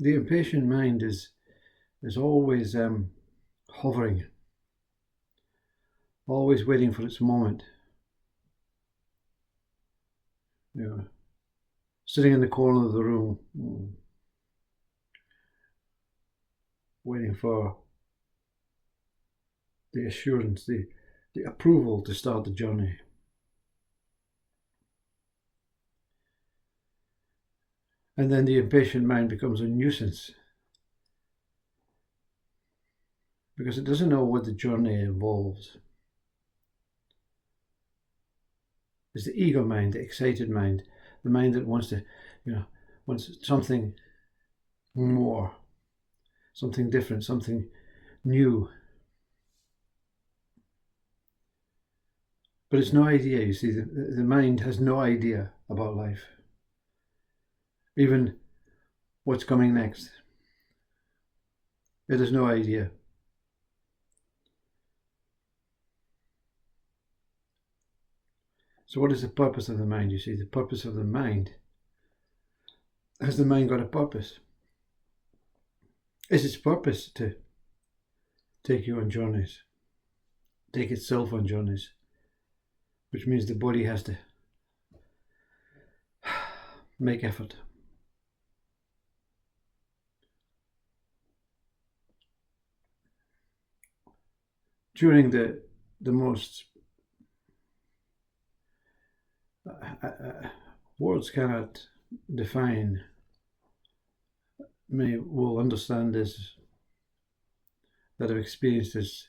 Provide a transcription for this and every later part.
The impatient mind is always hovering, always waiting for its moment. Sitting in the corner of the room, waiting for the assurance, the approval to start the journey. And then the impatient mind becomes a nuisance because it doesn't know what the journey involves. It's the ego mind, the excited mind, the mind that wants to, wants something more, something different, something new. But it's no idea, you see, the mind has no idea about life, even what's coming next. It has no idea. So what is the purpose of the mind? You see, the purpose of the mind, has the mind got a purpose? Is its purpose to take you on journeys, take itself on journeys, which means the body has to make effort. During the most words cannot define, many will understand this, that have experienced this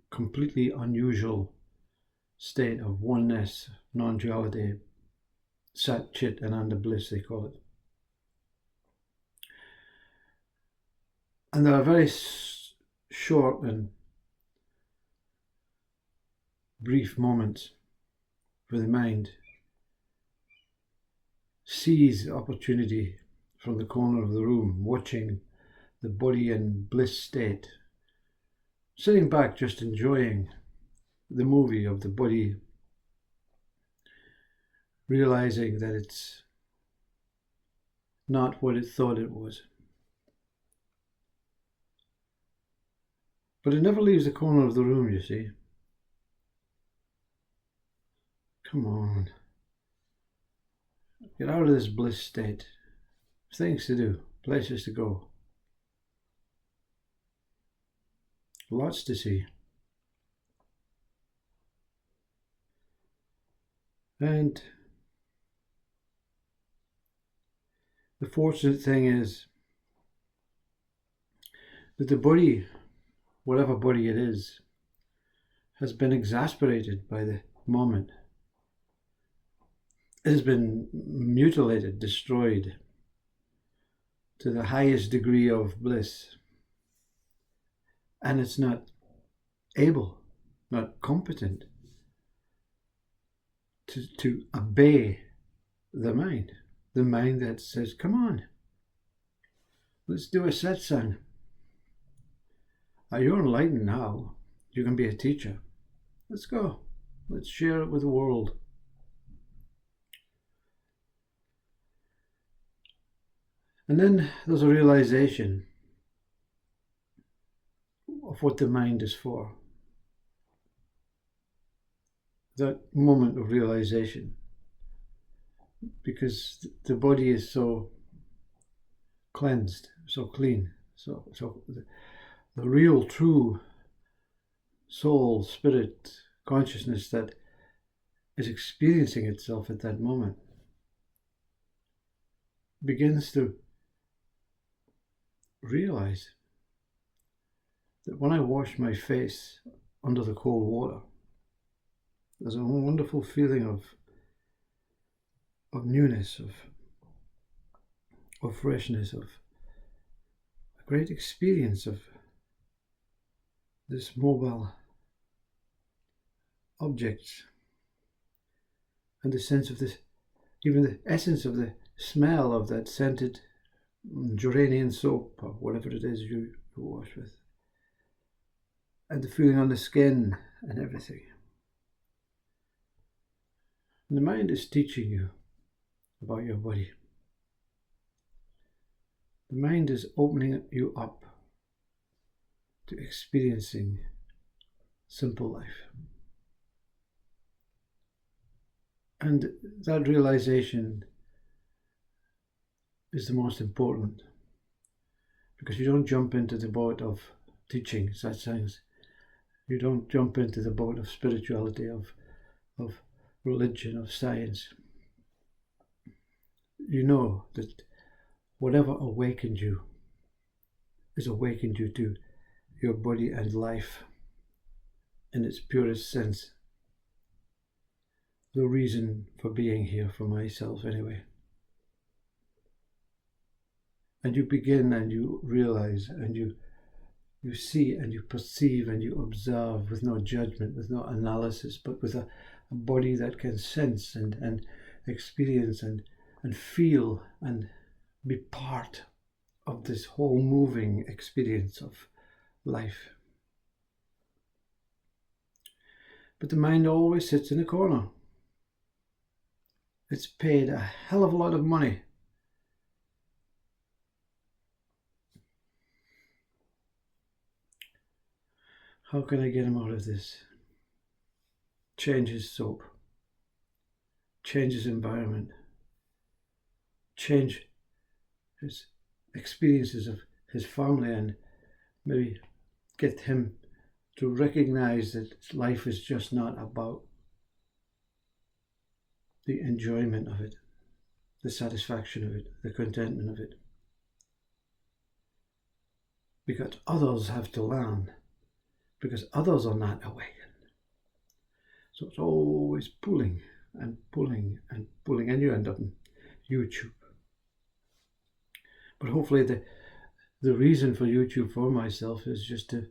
completely unusual state of oneness, non-duality, Sat Chit Ananda bliss, they call it. And there are very short and brief moments where the mind sees the opportunity from the corner of the room, watching the body in bliss state, sitting back just enjoying the movie of the body, realizing that it's not what it thought it was. But it never leaves the corner of the room, you see. Come on. Get out of this bliss state. Things to do, places to go. Lots to see. And the fortunate thing is that the body, whatever body it is, has been exasperated by the moment. It has been mutilated, destroyed to the highest degree of bliss. And it's not able, not competent to obey the mind that says, come on, let's do a satsang. You're enlightened now, you can be a teacher. Let's go, let's share it with the world. And then there's a realization of what the mind is for. That moment of realization, because the body is so cleansed, so clean, so the real true soul, spirit, consciousness that is experiencing itself at that moment begins to realize that when I wash my face under the cold water, there's a wonderful feeling of newness, of freshness, of a great experience of this mobile object, and the sense of this, even the essence of the smell of that scented geranium soap or whatever it is you wash with, and the feeling on the skin and everything. And the mind is teaching you about your body. The mind is opening you up to experiencing simple life. And that realization is the most important, because you don't jump into the boat of teaching such things. You don't jump into the boat of spirituality, of religion, of science. You know that whatever awakened you has awakened you to your body and life in its purest sense. The reason for being here, for myself anyway. And you begin and you realize and you see and you perceive and you observe with no judgment, with no analysis, but with a body that can sense and experience and feel and be part of this whole moving experience of life. But the mind always sits in a corner. It's paid a hell of a lot of money How can I get him out of this? Change his soap. Change his environment. Change his experiences of his family, and maybe get him to recognize that life is just not about the enjoyment of it, the satisfaction of it, the contentment of it. Because others have to learn, because others are not awakened. So it's always pulling and pulling and pulling, and you end up in YouTube. But hopefully the reason for YouTube for myself is just to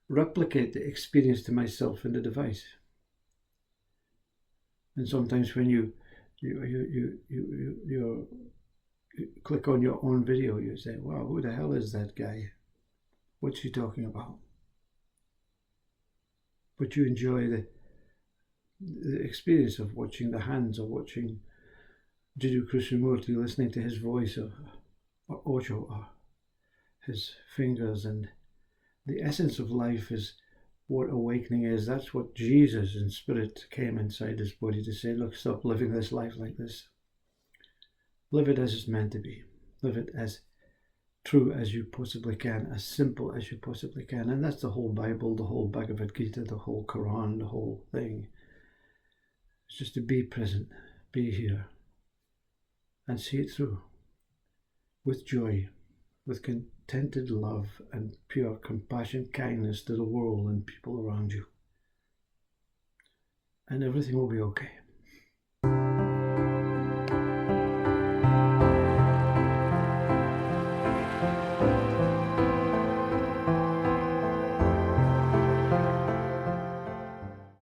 replicate the experience to myself in the device. And sometimes when you click on your own video, you say, wow, who the hell is that guy? What's he talking about? But you enjoy the experience of watching the hands, or watching Jiddu Krishnamurti, listening to his voice, or Osho, or his fingers. And the essence of life is what awakening is. That's what Jesus in spirit came inside his body to say, look, stop living this life like this. Live it as it's meant to be. Live it as true as you possibly can, as simple as you possibly can. And that's the whole Bible, the whole Bhagavad Gita, the whole Quran, the whole thing. It's just to be present, be here, and see it through with joy, with contented love and pure compassion, kindness to the world and people around you. And everything will be okay.